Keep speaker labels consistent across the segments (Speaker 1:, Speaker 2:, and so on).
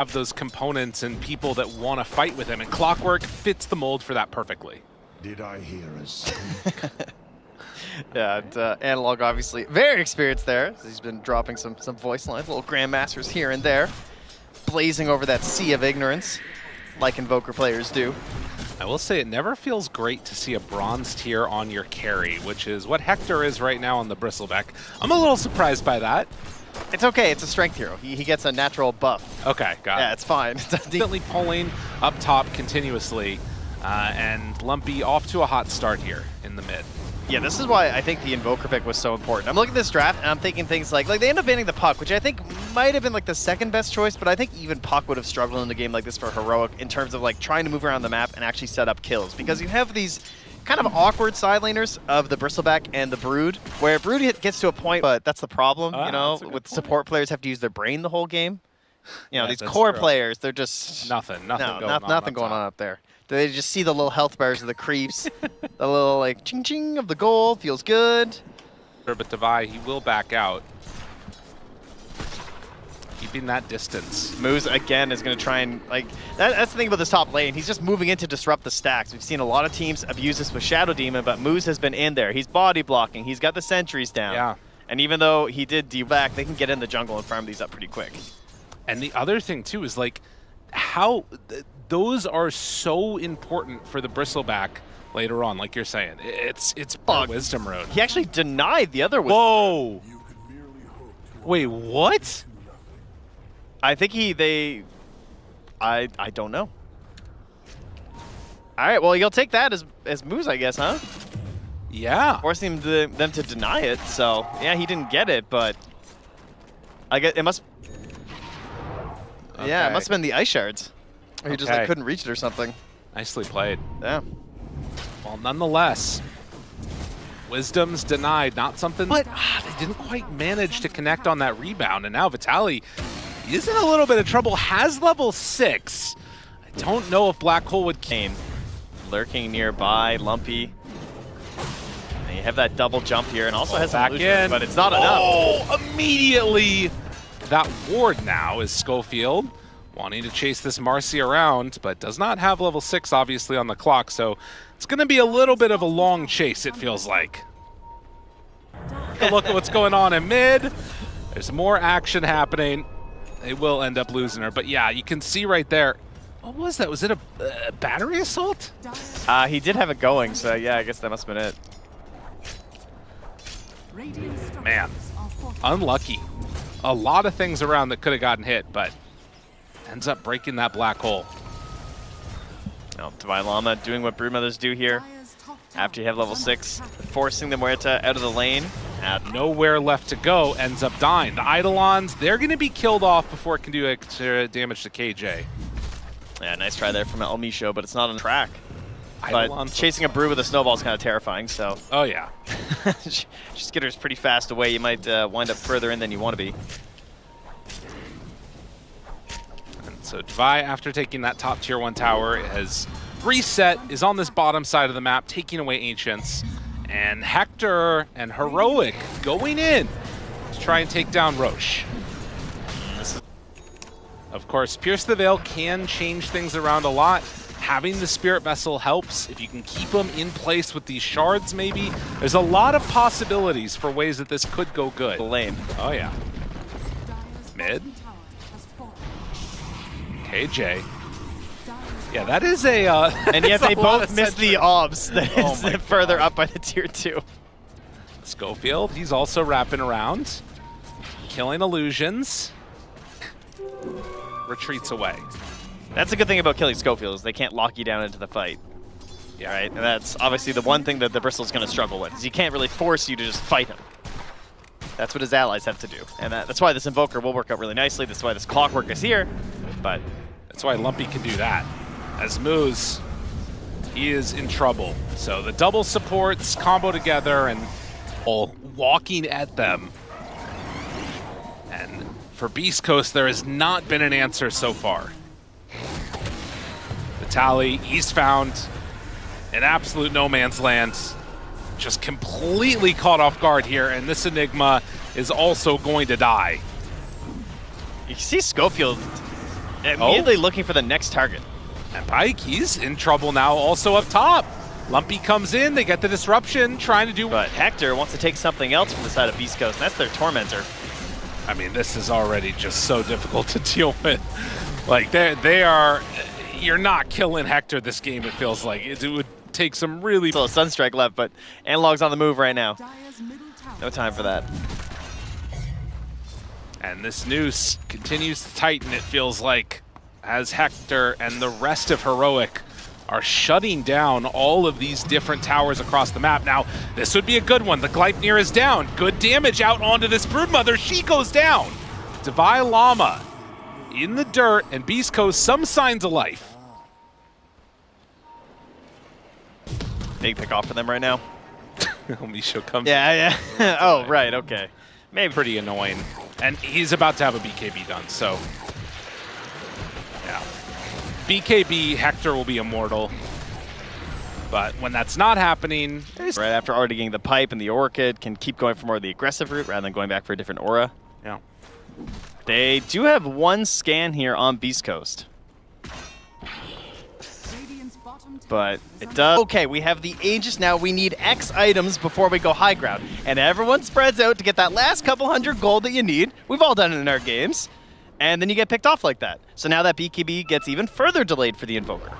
Speaker 1: have those components and people that want to fight with him, and Clockwork fits the mold for that perfectly.
Speaker 2: Did I hear a squeak?
Speaker 3: Yeah, and Analog obviously very experienced there. He's been dropping some voice lines, little grandmasters here and there, blazing over that sea of ignorance, like Invoker players do.
Speaker 1: I will say it never feels great to see a bronze tier on your carry, which is what Hector is right now on the Bristleback. I'm a little surprised by that.
Speaker 3: It's okay, it's a strength hero. He gets a natural buff.
Speaker 1: Okay, got it.
Speaker 3: Yeah, it's fine.
Speaker 1: Constantly pulling up top continuously, and Lumpy off to a hot start here in the mid.
Speaker 3: Yeah, this is why I think the Invoker pick was so important. I'm looking at this draft, and I'm thinking things like they end up banning the Puck, which I think might have been like the second best choice, but I think even Puck would have struggled in a game like this for Heroic in terms of like trying to move around the map and actually set up kills. Because you have these kind of awkward side laners of the Bristleback and the Brood, where Brood gets to a point, but that's the problem, you know, with support players have to use their brain the whole game. You know,
Speaker 1: Yeah,
Speaker 3: these core players, they're just...
Speaker 1: Nothing
Speaker 3: nothing going on up there. They just see the little health bars of the creeps, the little like ching ching of the goal, feels good.
Speaker 1: But Devi, he will back out. Keeping that distance.
Speaker 3: Moose again is going to try and like that's the thing about this top lane. He's just moving in to disrupt the stacks. We've seen a lot of teams abuse this with Shadow Demon, but Moose has been in there. He's body blocking. He's got the sentries down.
Speaker 1: Yeah.
Speaker 3: And even though he did deback, they can get in the jungle and farm these up pretty quick.
Speaker 1: And the other thing too is like how those are so important for the Bristleback later on, like you're saying. It's Wisdom Rune.
Speaker 3: He actually denied the other Wisdom.
Speaker 1: Whoa! Wait, what?
Speaker 3: I think I don't know. All right, well, you'll take that as Moose, I guess, huh?
Speaker 1: Yeah.
Speaker 3: Forcing them to deny it, so yeah, he didn't get it, but I guess it must. Okay. Yeah, it must have been the ice shards. Or he just like, couldn't reach it or something.
Speaker 1: Nicely played.
Speaker 3: Yeah.
Speaker 1: Well, nonetheless, Wisdom's denied. Not something, but they didn't quite manage to connect on that rebound. And now Vitaly is in a little bit of trouble. Has level 6. I don't know if Black Hole would came.
Speaker 3: Lurking nearby, Lumpy. And you have that double jump here, and also has
Speaker 1: back
Speaker 3: illusion,
Speaker 1: in,
Speaker 3: but it's not enough.
Speaker 1: Oh, immediately that ward now is Schofield wanting to chase this Marcy around, but does not have level 6 obviously on the clock, so it's going to be a little bit of a long chase, it feels like. Take a look at what's going on in mid. There's more action happening. They will end up losing her, but yeah, you can see right there. What was that? Was it a battery assault?
Speaker 3: He did have it going, so yeah, I guess that must have been it.
Speaker 1: Man, unlucky. A lot of things around that could have gotten hit, but ends up breaking that black hole.
Speaker 3: Oh, Divine Llama doing what Broodmothers do here. After you have level 6, forcing the Muerta out of the lane.
Speaker 1: Nowhere left to go, ends up dying. The Eidolons, they're going to be killed off before it can do extra damage to KJ.
Speaker 3: Yeah, nice try there from El Misho, but it's not on track.
Speaker 1: Eidolons,
Speaker 3: but chasing a Brood with a snowball is kind of terrifying, so.
Speaker 1: Oh, yeah.
Speaker 3: She skitters pretty fast away. You might wind up further in than you want to be.
Speaker 1: And so Devi, after taking that top tier 1 tower, has reset, is on this bottom side of the map, taking away Ancients. And Hector and Heroic going in to try and take down Roche. Of course, Pierce the Veil can change things around a lot. Having the Spirit Vessel helps. If you can keep them in place with these shards, maybe. There's a lot of possibilities for ways that this could go good.
Speaker 3: Lane.
Speaker 1: Oh, yeah. Mid. KJ. Yeah, that is a...
Speaker 3: and yet they both missed the obs that is further up by the tier 2.
Speaker 1: Schofield, he's also wrapping around. Killing illusions. Retreats away.
Speaker 3: That's a good thing about killing Schofield, is they can't lock you down into the fight. Yeah, right? And that's obviously the one thing that the Bristol's going to struggle with, is he can't really force you to just fight him. That's what his allies have to do. And that's why this Invoker will work out really nicely. That's why this Clockwork is here. But
Speaker 1: that's why Lumpy can do that. As Moose, he is in trouble. So the double supports combo together and walking at them. And for BeastCoast, there has not been an answer so far. Vitaly, he's found an absolute no man's land. Just completely caught off guard here, and this Enigma is also going to die.
Speaker 3: You see Schofield Immediately looking for the next target.
Speaker 1: And Pike, he's in trouble now, also up top. Lumpy comes in, they get the disruption, trying to do...
Speaker 3: But Hector wants to take something else from the side of BeastCoast, and that's their Tormentor.
Speaker 1: I mean, this is already just so difficult to deal with. Like, they are... You're not killing Hector this game, it feels like. It would take some really...
Speaker 3: Still a Sunstrike left, but Analog's on the move right now. No time for that.
Speaker 1: And this noose continues to tighten, it feels like, as Hector and the rest of Heroic are shutting down all of these different towers across the map. Now, this would be a good one. The Gleipnir is down. Good damage out onto this Broodmother. She goes down. Divine Llama in the dirt, and BeastCoast some signs of life.
Speaker 3: Big pick off for them right now.
Speaker 1: Misho comes.
Speaker 3: Yeah. Oh, right, okay.
Speaker 1: Maybe pretty annoying. And he's about to have a BKB done, so... Yeah. BKB, Hector will be immortal. But when that's not happening...
Speaker 3: Right after already getting the pipe and the Orchid, can keep going for more of the aggressive route rather than going back for a different aura.
Speaker 1: Yeah.
Speaker 3: They do have one scan here on BeastCoast. But it does... Okay, we have the Aegis now. We need X items before we go high ground. And everyone spreads out to get that last couple hundred gold that you need. We've all done it in our games. And then you get picked off like that. So now that BKB gets even further delayed for the Invoker.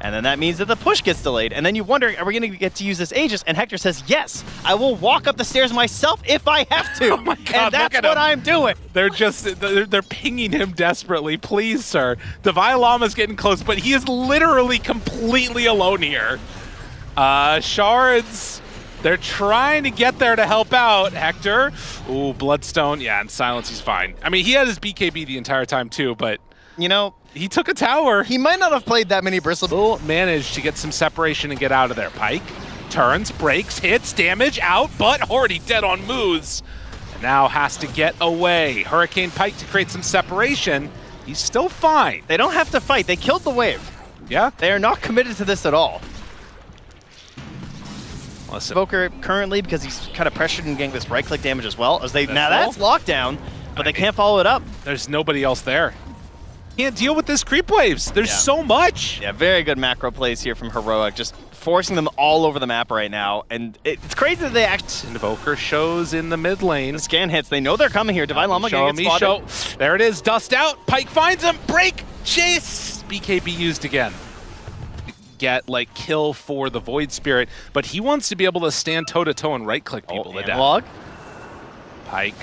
Speaker 3: And then that means that the push gets delayed. And then you wonder, are we going to get to use this Aegis? And Hector says, yes, I will walk up the stairs myself if I have to.
Speaker 1: Oh my God,
Speaker 3: and that's what I'm doing.
Speaker 1: They're just, they're pinging him desperately. Please, sir. Divine Llama's getting close, but he is literally completely alone here. Shards, they're trying to get there to help out. Hector, ooh, Bloodstone. Yeah, and Silence, he's fine. I mean, he had his BKB the entire time too, but...
Speaker 3: You know,
Speaker 1: he took a tower.
Speaker 3: He might not have played that many Bristle.
Speaker 1: Will manage to get some separation and get out of there. Pike turns, breaks, hits, damage, out, but already dead on moves. And now has to get away. Hurricane Pike to create some separation. He's still fine.
Speaker 3: They don't have to fight. They killed the wave.
Speaker 1: Yeah.
Speaker 3: They are not committed to this at all.
Speaker 1: Listen.
Speaker 3: Invoker currently, because he's kind of pressured and getting this right-click damage as well. As they now that's lockdown, but they can't follow it up.
Speaker 1: There's nobody else there. Can't deal with this creep waves. There's so much.
Speaker 3: Yeah, very good macro plays here from Heroic, just forcing them all over the map right now. And it's crazy that they act.
Speaker 1: Invoker shows in the mid lane.
Speaker 3: The scan hits. They know they're coming here. Divine Llama getting spotted.
Speaker 1: There it is. Dust out. Pike finds him. Break. Chase. BKB used again. Get like kill for the Void Spirit, but he wants to be able to stand toe to toe and right click people to death. Pike.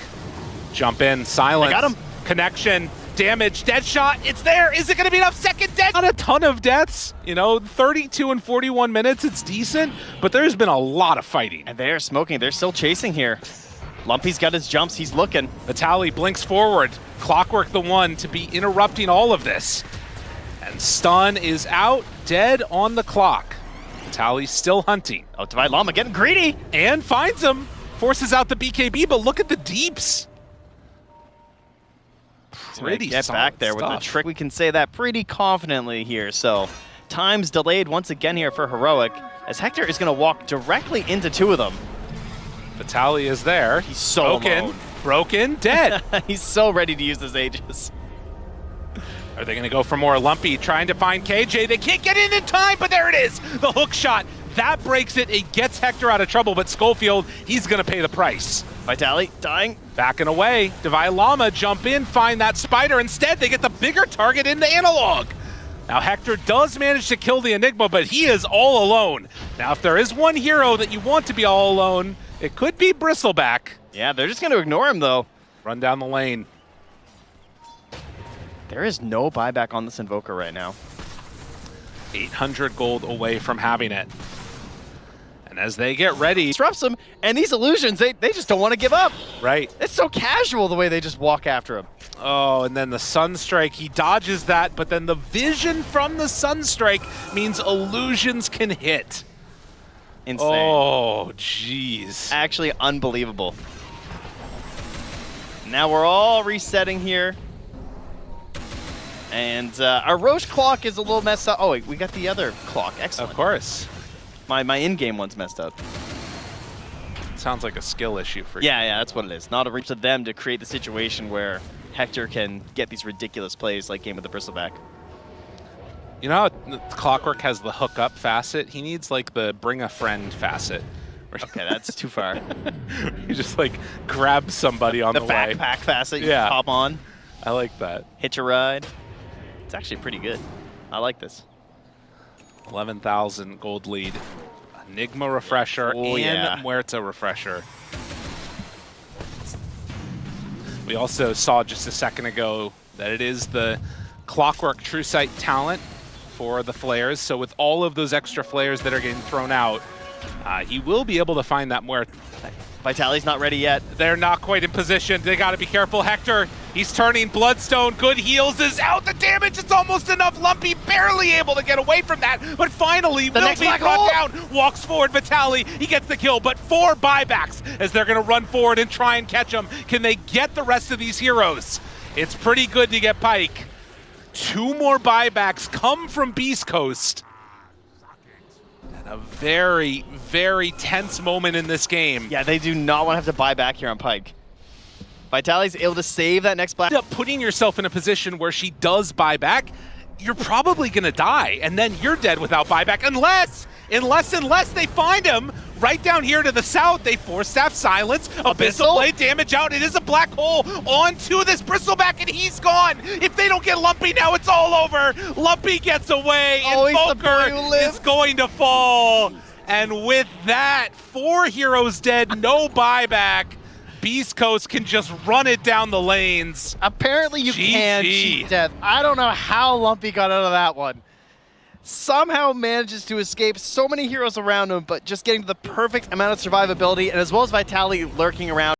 Speaker 1: Jump in. Silence.
Speaker 3: I got him.
Speaker 1: Connection. Damage, dead shot, it's there. Is it going to be enough? Second death. Not a ton of deaths, you know, 32 and 41 minutes, it's decent, but there's been a lot of fighting.
Speaker 3: And they're smoking, they're still chasing here. Lumpy's got his jumps, he's looking.
Speaker 1: Vitaly blinks forward, Clockwork the one to be interrupting all of this. And Stun is out, dead on the clock. Vitaly's still hunting.
Speaker 3: Oh, Divine Llama getting greedy.
Speaker 1: And finds him, forces out the BKB, but look at the deeps.
Speaker 3: Pretty get back there with the trick. We can say that pretty confidently here. So time's delayed once again here for Heroic, as Hector is going to walk directly into two of them.
Speaker 1: Vitaly is there.
Speaker 3: He's so
Speaker 1: broken, dead.
Speaker 3: He's so ready to use this Aegis.
Speaker 1: Are they going to go for more? Lumpy trying to find KJ. They can't get in time, but there it is. The hook shot. That breaks it. It gets Hector out of trouble, but Schofield, he's going to pay the price.
Speaker 3: Vitaly dying.
Speaker 1: Backing away. Divine Llama jump in, find that spider. Instead, they get the bigger target in the Analog. Now, Hector does manage to kill the Enigma, but he is all alone. Now, if there is one hero that you want to be all alone, it could be Bristleback.
Speaker 3: Yeah, they're just going to ignore him, though.
Speaker 1: Run down the lane.
Speaker 3: There is no buyback on this Invoker right now.
Speaker 1: 800 gold away from having it. And as they get ready...
Speaker 3: Disrupts them, and these illusions, they just don't want to give up.
Speaker 1: Right.
Speaker 3: It's so casual the way they just walk after him.
Speaker 1: Oh, and then the Sunstrike, he dodges that, but then the vision from the Sunstrike means illusions can hit.
Speaker 3: Insane.
Speaker 1: Oh, jeez.
Speaker 3: Actually unbelievable. Now we're all resetting here. And our Roche clock is a little messed up. Oh, wait, we got the other clock. Excellent.
Speaker 1: Of course.
Speaker 3: My in-game one's messed up.
Speaker 1: Sounds like a skill issue for you.
Speaker 3: Yeah, that's what it is. Not a reach to them to create the situation where Hector can get these ridiculous plays like Game with the Bristleback.
Speaker 1: You know how Clockwork has the hook up facet? He needs like the bring a friend facet.
Speaker 3: Okay, that's too far.
Speaker 1: You just like grab somebody on the way.
Speaker 3: The backpack facet you
Speaker 1: Yeah.
Speaker 3: pop on,
Speaker 1: I like that.
Speaker 3: hitch a ride. It's actually pretty good. I like this.
Speaker 1: 11,000 gold lead. Enigma refresher
Speaker 3: Oh,
Speaker 1: and
Speaker 3: yeah.
Speaker 1: Muerta refresher. We also saw just a second ago that it is the Clockwork True Sight talent for the flares. So with all of those extra flares that are getting thrown out, he will be able to find that Muerta.
Speaker 3: Vitali's not ready yet.
Speaker 1: They're not quite in position. They got to be careful. Hector, he's turning. Bloodstone, good heals is out. The damage is almost enough. Lumpy barely able to get away from that. But finally,
Speaker 3: The next
Speaker 1: will be
Speaker 3: black
Speaker 1: brought
Speaker 3: hole.
Speaker 1: down. Walks forward. Vitali, he gets the kill. But 4 buybacks as they're going to run forward and try and catch him. Can they get the rest of these heroes? It's pretty good to get Pike. 2 more buybacks come from BeastCoast. A very, very tense moment in this game.
Speaker 3: Yeah, they do not want to have to buy back here on Pike. Vitali's able to save that next black.
Speaker 1: End up putting yourself in a position where she does buy back, you're probably going to die, and then you're dead without buyback, unless they find him right down here to the south. They force staff silence, Abyssal blade damage out. It is a black hole onto this Bristleback, and he's gone. If they don't get Lumpy now, it's all over. Lumpy gets away,
Speaker 3: Oh, he's the
Speaker 1: Invoker
Speaker 3: boy who lived.
Speaker 1: is going to fall. And with that, 4 heroes dead, no buyback. BeastCoast can just run it down the lanes.
Speaker 3: Apparently you can
Speaker 1: GG.
Speaker 3: cheat death. I don't know how Lumpy got out of that one. Somehow manages to escape so many heroes around him, but just getting the perfect amount of survivability, and as well as Vitali lurking around.